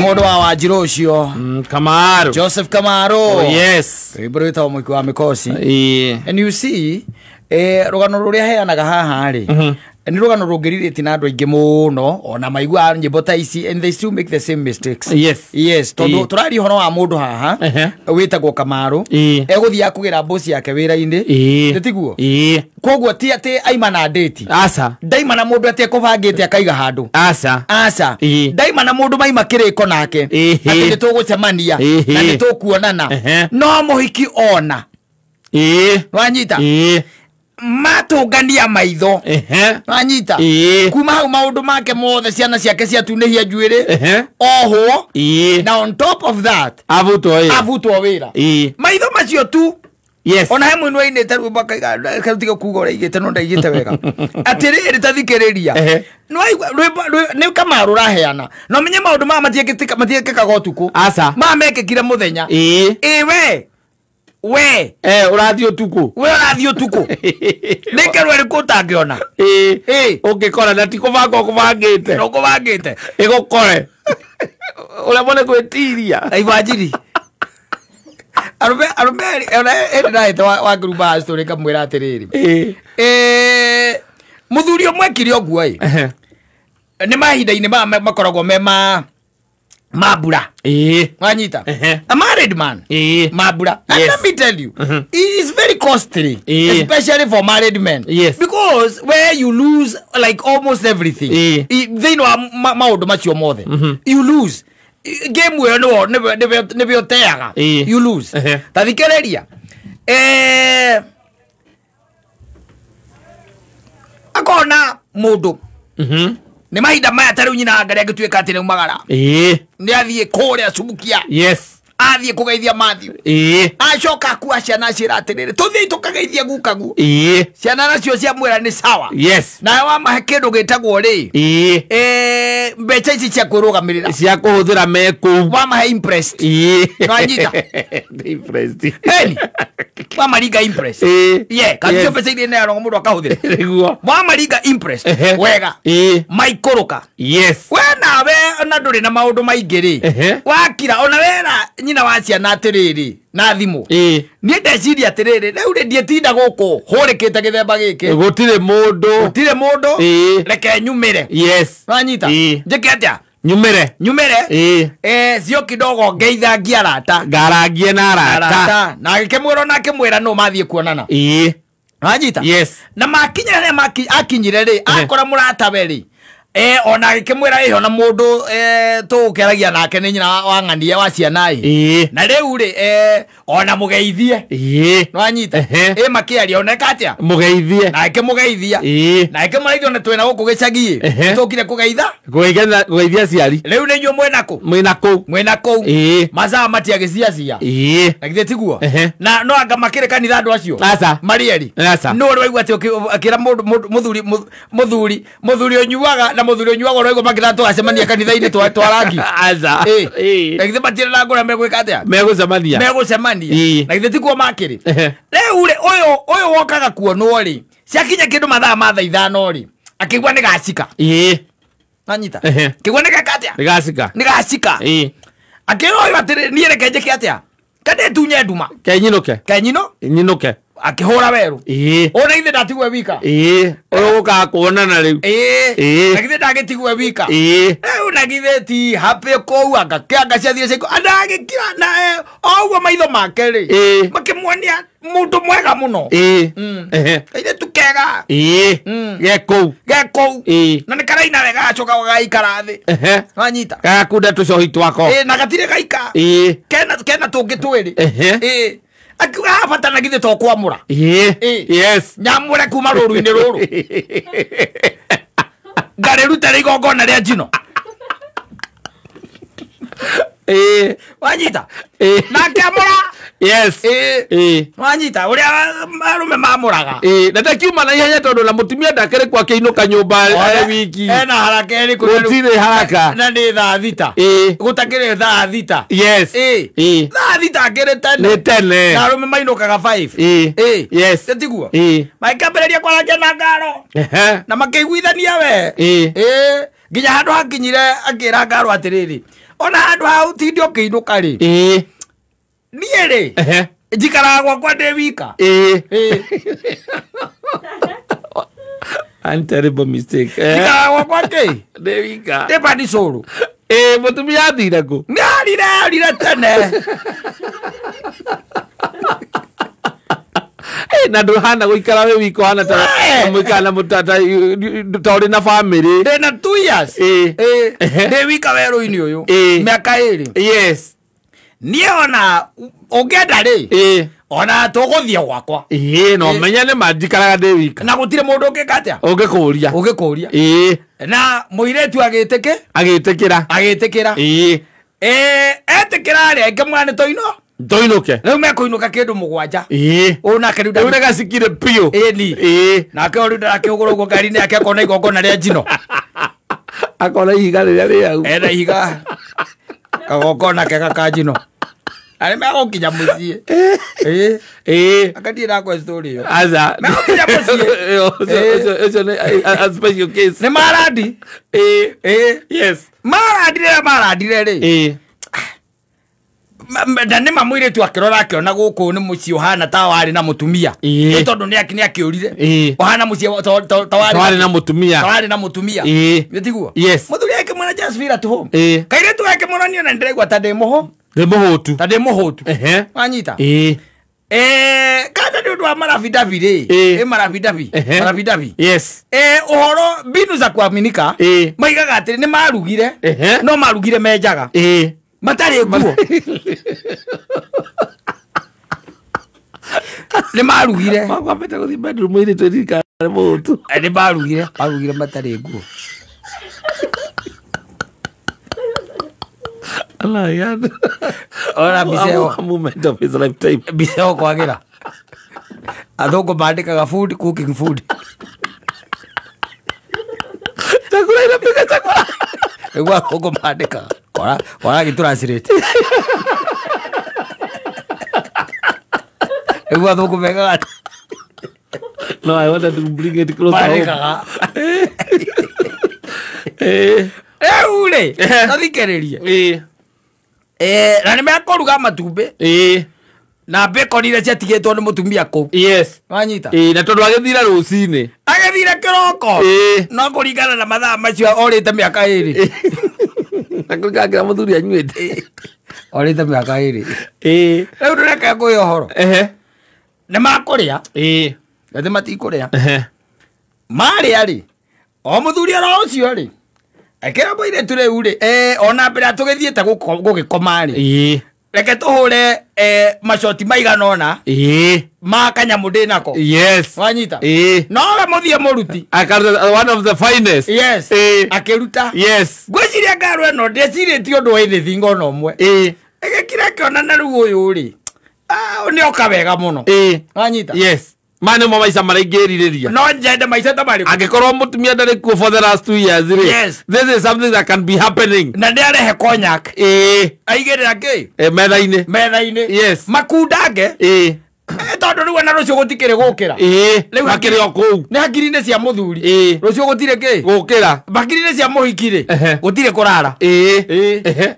Modo wa Wanjiru ucio. Kamaru. Joseph Kamaru. Oh, yes. Ibrita wa mwiki wa mikosi. And you see, rugano ruria heanaga haha ri. Ni rugano rungirire na andu aingi muno ona maigua nyimbo ta ici, and they still make the same mistakes. Yes, tondu turari hono wa mundu haha witagwo Kamaru eguthia kugira boss yake wira-ini nditiguo koguo ti ati aima na date asa daima na mundu ati ekubangite akaiga handu asa daima na mundu maima kiriko nake ati nitugucemania na nitukuonana no muhiki ona wanyita matungania maitho wanyita kuma hau maundu make mothe ciana ciake ciatunihia njuire oho na on top of that avutwo wira maitho macio tu ona he mwinu ainite rwimbo akarutige kuga ura igite no ndaigite wega atiriri tathikiriria no ni Kamaru raheana no menye maundu ma matiekekaga utuku ma mekekire muthenya we urathio tuku nike rweri kutangiona ungikora na ti kubanga kubangite no kubangite igukore ule mone gwetiria Wanjiri arume ona ndaite wa gruba story kamwira atiriri muthuri omwekire oguo ni mahinda-ini makoragwo Mabura wanyita a married man Mabura and let me tell you it is very costly especially for married men because where you lose like almost everything they know maundu macio mothe you lose game we no ne teaga you lose tathikiriria akona mundu ni mahinda maya tariu nyina ngari agituika ati neumagara ni athie kuria Subukia athie kugeithia Matthew acoka kuwa ciana cira atiriri tuthii tukageithia gukagu ciana nacio cia mwira ni sawa na wa mahe kindu gitagwo ri mbeca ici cia kurugamirira cia kuhuthira meku wa mahe impressed wanyita impressed wa mariga impressed kanyo pesa ile na rongo mundu akahuthira wa mariga impressed wega maikoroka wena we na nduri na maundu maingiri wakira ona wera nyina wa ciana atiriri na thimu ni ndeciria atiriri riu ndie tinda guku hurikite githemba giki gutire mundu reke nyumire wanyita njike atia nyumire cio kidogo ngeitha ngiarata ngarangie na arata na ngikimwira na kimwira no mathie kuonana wanyita na makinya akinyire ri akora murata beri ona kimwira iho na mundu tukeragia nake ni nyina wa ng'ania wa ciana na riu ri ona mugeithie wanyita makiaria ona katia mugeithie na kimugeithia na kimuraithio na twena guku gicagi tukire kugeitha kugeithia ciari riu ni nyu mwena ku maza matiagiciacia na githe tiguo na no anga makire kanitha andu acio marieri no rwaigua ati akira muthuri onyuaga na muthuri onyuaga rwaigua makira twacemania kanitha-ini twarangi na githe matire na ngora megwika atia megucemania na githe tiguo makiri riu ri uyu wokaga kuonwo ri ciakinya kindu mathaa ma thaa 5 ri akigwa ni gacika nanyita kigwa ni gakatia ni gacika akiro uyu atiri ni reke njike atia kade tunye nduma kenyino akihura weru ona ithe ndatigwe wika uyu uka kuonana riu na githe ndagitigwe wika na githe ti happy ko agakianga ciathire ciko andagikira na oguo maitho make ri makimwonia mundu mwega muno ire tukega gekou na ni karaina wega acoka gaikara thi wanyita gakunda tucohi twako na gatire gaika kena tungi twiri akiuga bata na githe to kwamura nyamure kuma ruru-ini ruru ngareruta rigongona ria njino wanyita na kamura wanyita uria arume mamuraga na ndakiuma na ihenya tondu na mutumia ndakere kwake inuka nyumba wiki ena haraka eri gutire haraka na ni thaa thita gutakire thaa thita thaa thita akire tene na arume mainukaga 5 tiguo maikabereria kwarangia na ngaro na makeiguithania we nginya handu hakinyire akira ngaro atiriri ona handu ha utindi okiinuka ri nie ri njikara gwakwa ndi wika I'm terrible mistake. Njikara gwakwa ndi wika ndi pandi curu mutumia athire ku ngarire tene na nduhana guikara we wiko hana ta mwikana mutata tori na family ndena 2 years ndi wika weru-ini uyu miaka 2 yes nie ona ungenda ri ona tuguthie gwakwa no menyane majikaraga ndi wika na gutire mundu ungikatia ungikuria na muiretu agitikira etikira ri ngemwana toinuke riu mekuinuka kindu mugwanja una keruda urega sikire pio na ke oru ndara kiuguru go ngari ni ake kona igongona ria njino akona ihiga riria ri au ena ihiga kagongona ke gakanjino ari megokinya mucie akati na kwa story yo aza megokinya mucie eso a special case ni maradi yes maradi ri ndane mamwire tu akirora akiona guku ni muci uhana ta wari na mutumia ni tondu ni akiurire uhana muci tawari na mutumia yetiguo yes muthuri yake mwana just feel at home kaire tu yake mwana ni ona ndiregwa ta demo hotu anyita kada ndu wa maravidavi maravidavi yes uhoro binu za kuaminika maigaga atiri ni marugire no marugire mejaga matari nguo ni marugire makwambete guthi bedroom iri twirika mutu ni marugire matari nguo ala yad ora biseo a moment of his lifetime biseo kwagira athongo bandikaga food cooking food chakula inapika chakula egwa koko bandikaga Ora gituracirite egwa thoko mega no I wanted to bring it closer home ule nathikeririe na ni mekoruga matumbe na bacon ile ciatigetwo ni mutumia ku yes wanyita na tondu agithira rucini agithira kiroko no kuringana na mathaa macio orite miaka 2 nakugagira muthuri anywete orite miaka 2 riu ndureka kuya horo ni makuria ati matikuria maria ri o muthuri aro ucio ri akira boire ture uri ona mbere atugithiete gugikoma ri reke tuhure mashoti maiganona makanyamu ndinako yes wanyita no muthie muruti one of the finest yes akiruta yes gwiciria ngaro eno ndecirĩtie ũndũ wa anything ona ũmwe ĩgĩkira kĩona na rĩu ũyũ rĩ nĩ oka wega mũno wanyita yes mane mo maica maraingĩrirĩria no njende maica ta marĩ angĩkorwo mũtumia ndarĩ kuo for the last 2 years rĩ yes this is something that can be happening na nĩarehe konyak aigĩrĩra kĩ metha-inĩ yes makundange tondu riu ona rucio gutikire gukira riu hakiri o kuu ni hakiri-ini cia muthuri rucio gutire ki gukira hakiri-ini cia muhiki gutire kurara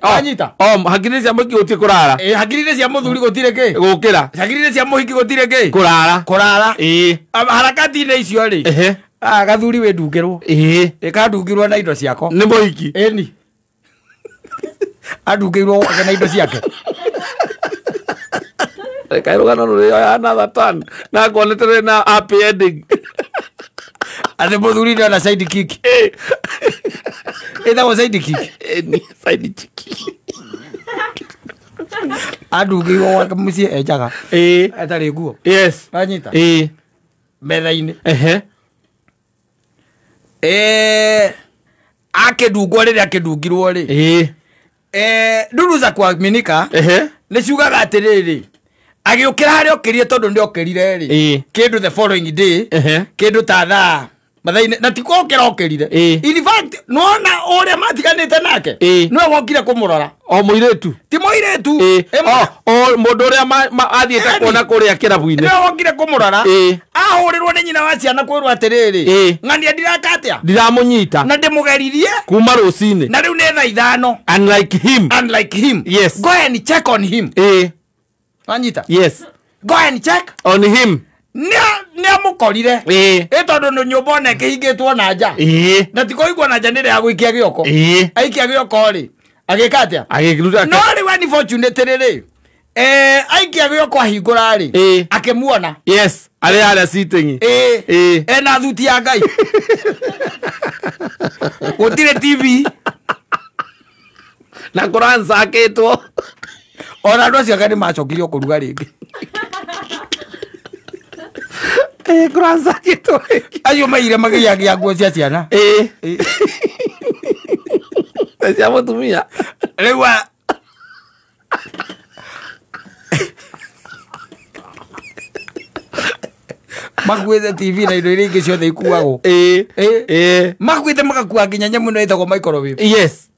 anyita hakiri-ini cia muhiki gutire kurara hakiri-ini cia muthuri gutire ki gukira hakiri-ini cia muhiki gutire ki kurara harakati-ini icio ri gathuri wi ndungirwo ikandungirwo na indo ciako ni muhiki ni andungirwo gwake na indo ciake kairugano nuri another turn na kuonetere na happy ending ate muthuri ndio na side kick ita wa side kick ni side kick andungirwo gwake mucie ejaga atari nguo yes anyita metha-ini akĩndungwo rĩrĩa akĩndungirwo rĩ nduru za kuaminika nĩ ciugaga atĩrĩrĩ agĩũkĩra harĩa okĩrie tondũ nĩ okĩrire rĩ kĩndũ the following day kĩndũ ta thaa mathaine na tiko kerokerire in fact nona oria matiganite nake no wokire kumurora o muiretu ti muiretu o mundu uria athiete kuona kuria kirabu-ini no wokire kumurora ahurirwo ni nyina wa ciana kwirwo atiriri ng'ania ndirakatia ndiramunyita na ndimugeririe kuma rucini na riu ni thaa 5 unlike him yes go and check on him anyita yes go and check on him ni amukorire tondu no nyumba one kihingitwo na nja na tikoigwo na nja nire agwikia gioko aikia gioko ri agikatia agikiruta no ri wani fortunate riri aikia gioko ahingura ri akimuona yes ari sitting ena thuti ya ngai gutire TV na Quran sakitwo ona andu acio ngani macokirio kuruga ringi Quran sakitwo ayo maire magiyagia nguo cia ciana cia mutumia riu makuite TV na indo iria ingĩ ciothe ikuagwo makuite magakua nginya nyamũ ĩno ĩtagwo microwave yes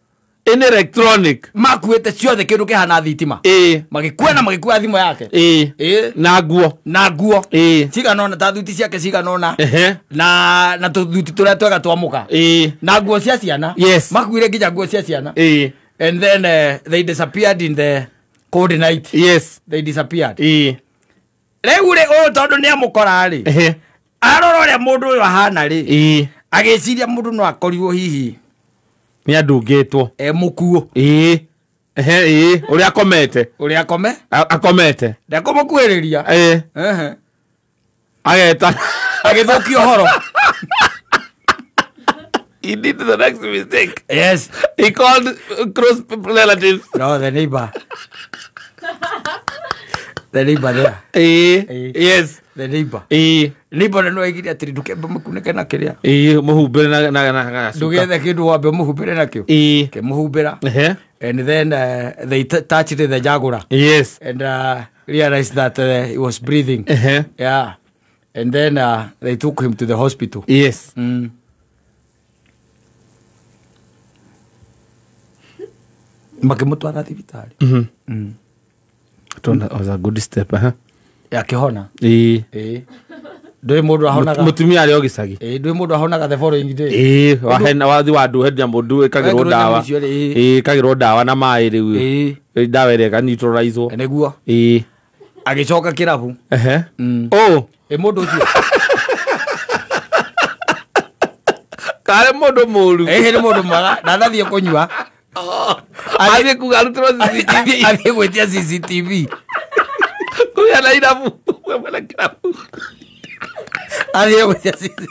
in electronic makuite ciothe kindu kihana thitima magikua na magikua thimo yake na nguo cigana ona ta thuti ciake cigana ona na tuthuti turia twega twamuka na nguo cia ciana makuire nginya nguo cia ciana and then they disappeared in the cold night yes they disappeared riu ri tondu ni amukora ri arora uria mundu uyu ahana ri agiciria mundu no akorirwo hihi ni andungitwo mukuo uria akomete ndakomukuhiriria ageta agithukio horo he did the next mistake yes he called close relatives no the neighbor there yes the neighbor neighbor no egire atiri ndukembe mukuneke na kiria muhumbire na ndugethe kindu wambe muhumbire nakio ke muhumbira and then they touched the jagura yes and realized that he was breathing yeah and then they took him to the hospital yes makimutwara thibitari That was a good step ya kihona ndoi mundu ahonaga mutumia ari ogicagi ndoi mundu ahonaga the following day wahena wathi wandu hendia mundu ikagirwo dawa na mai riu dawa ire kaneutralize neguo agicoka kirabu mundu ucio kare mundu muru ni mundu mwaga ndathathie kunyua athie kuga arutwo CCTV athie gwetia CCTV kuya na irabu wena kirabu athie gwetia CCTV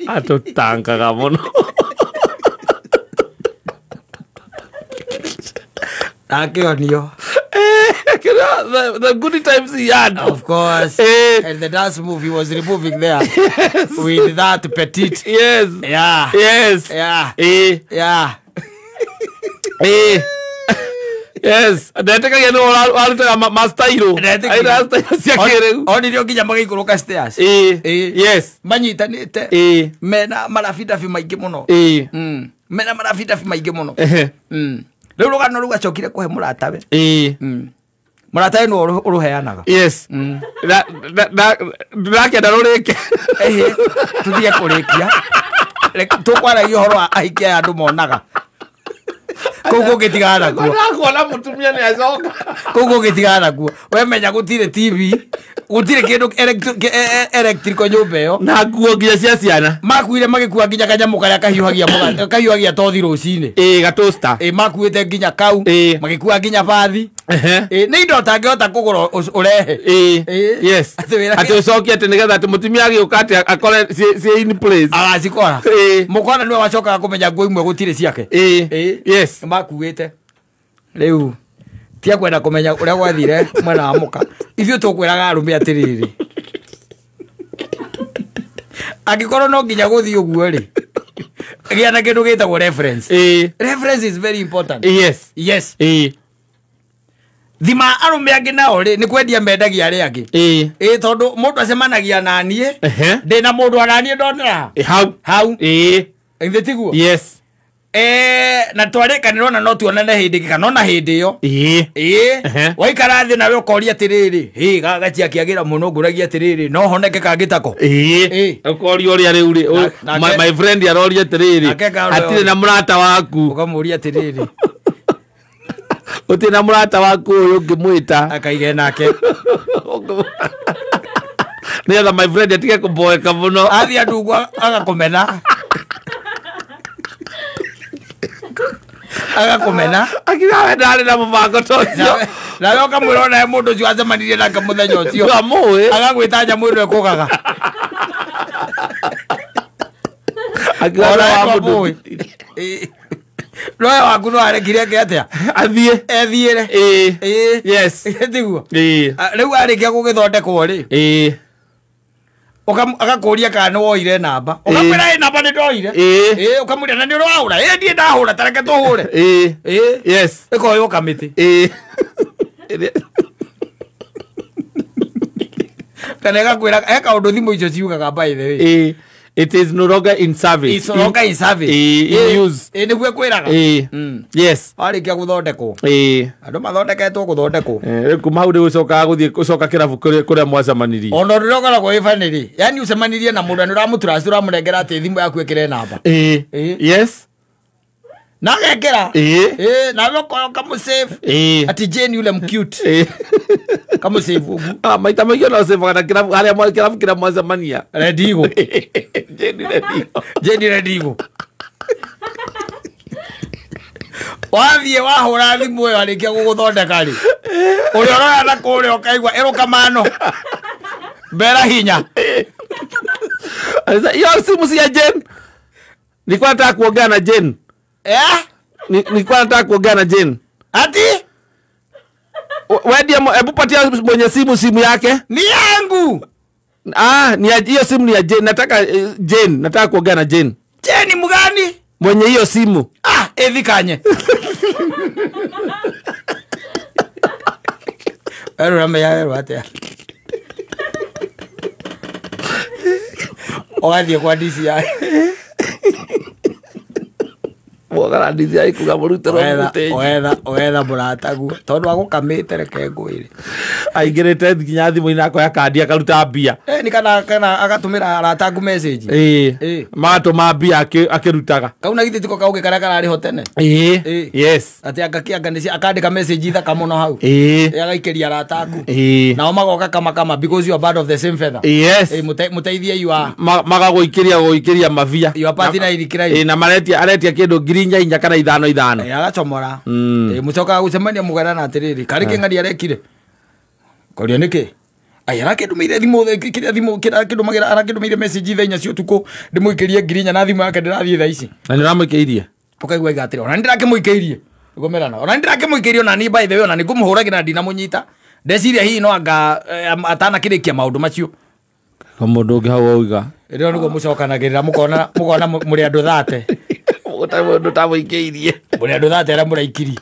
atutangaga muno akionio the good times he had of course and the dance move he was removing there with that petite yes yes ndeteka geno waruta mastairo aira stairo cia kireu oni rio nginya magikuruka stairs yes manyitanite mena marafidafi maingi muno mena marafidafi maingi muno riu rugano rugacokire kuhe muratawe muratawe no uruheanaga yes ndakenda rurike tuthie kurikia tukwaragia horo aikia andu monaga kogo gitigana kuo kuona mutumia ni azoka kogo gitigana kuo we menya gutire TV gutire kindu electrical nyumba yo na nguo nginya cia ciana makuire magikua nginya kanyamu karia kahiuhagia tothi rucini gatosta makuite nginya kau magikua nginya bathi ni indo tangihota kugura urehe yes ati ucokia ati nigetha ati mutumia agiuka ati akore cie in place agacikora mukona niwe wacokaga kumenya nguo imwe gutire ciake yes makuite riu tia kwenda kumenya uria gwathire mwena wa muka ithuĩ tukwiraga arume atiriri angikorwo no nginya guthii uguo ri gia na kindu gitagwo reference reference is very important yes thima arume angi nao ri ni kwendia mendagia ari angi tondu mundu acemanagia na nie ndina mundu aranie ndonera hau ithe tiguo yes na twareka nirona no tuonane hindi kana ona hindi yo waikara thi nawe ukoria atiriri gagatia kiagira muno nguragia atiriri no honeke kangitako ukoria uri ari uri my friend aroria atiriri atire na murata waku ukamuria atiriri utina murata waku uyu ngimwita akaige nake niyo my friend atige kuboeka muno athi andugwa agakomena agakomena akiwa ndari na mubango tocio na yo kamwirona mundu ju acemanirie na kamuthenya ucio amuwe agagwita nyamwirwe kugaga akiwa wa mundu roho waku no arekire ke atia athie ethiire yes tiguo riu arikia gugithondekwo ri agakuria kana woire namba ukamwira namba ni ndoire ukamwira na ni urahura ndie ndahura tareke tuhure yes ikoyo kamiti kana gakwira undu thimu icio ciugaga by the way it is no longer in service. It's no longer in service. In use. Niguo kwiraga. Yes. Arikia guthondekwo. Andu mathondeketwo guthondekwo. Kuma hau ucoka guthie ucoka kirabu kuria mwacemanirie. Ono ndirogora kwa family. Yani ucemanirie na mundu uramuturasi uramurengera ati thimu yaku ikire namba. Yes. Nagekera na wako kama save ati Jane yule mcute kama save ugu maita mayo no save kana kirabu hali ya kirabu kira mwazamania redigo Jane redigo wathie wahura thimu yo arikia guguthondeka ri uri orora na kuri ukaigwa iruka mano bera hinya yo simu si ya Jane nilikuwa nataka kuongea na Jane nilikuwa nataka kuongea na Jane. Ati? Wewe hebu patia mwenye simu yake. Ni yangu. Ni hiyo simu ni ya Jane. Nataka kuongea na Jane. Jane mgani? Mwenye hiyo simu. Evikanye. Rama ya wate. Oathie kwa DCI. Mogara ndithi ai kuga murutero muteji oetha muratagu tondu agukamite reke ngwire aingirite nginya thimu inako ya kandi akaruta mbia ni kana agatumira aratagu message magatuma mbia akirutaga kauna giti tiko kauge kara karari hotene yes ati akakianga nisi akandika message itha kamuno hau agaikeria aratagu nao magoka kama because you are part of the same feather yes muteithie you are magagoikeria mavia you are part na irikira na aretia kindu ngirinya inya kana ithano agacomora mucoka gucemania mugana na atiriri kari king'ari arekire koria niki ayara kindumeire thimu kiria thimu kindumagira arakindumeire message thenya cio tuko ndimuikirie ngirinya na thimu yake ndirathie thaa ici na ndiramuikeirie ukaigwa igatire ona ndirakimuikeirie ngomerana ona ndirakimuikeirie ona ni by the way ona ningumuhuragira ndina munyita ndeciria hihi no anga atana kirikia maundu macio mundu ungi hau oiga rio niguo mucokanagirira mukona muri andu thate mundu tamuikeirie muri andu thate ara muraikirie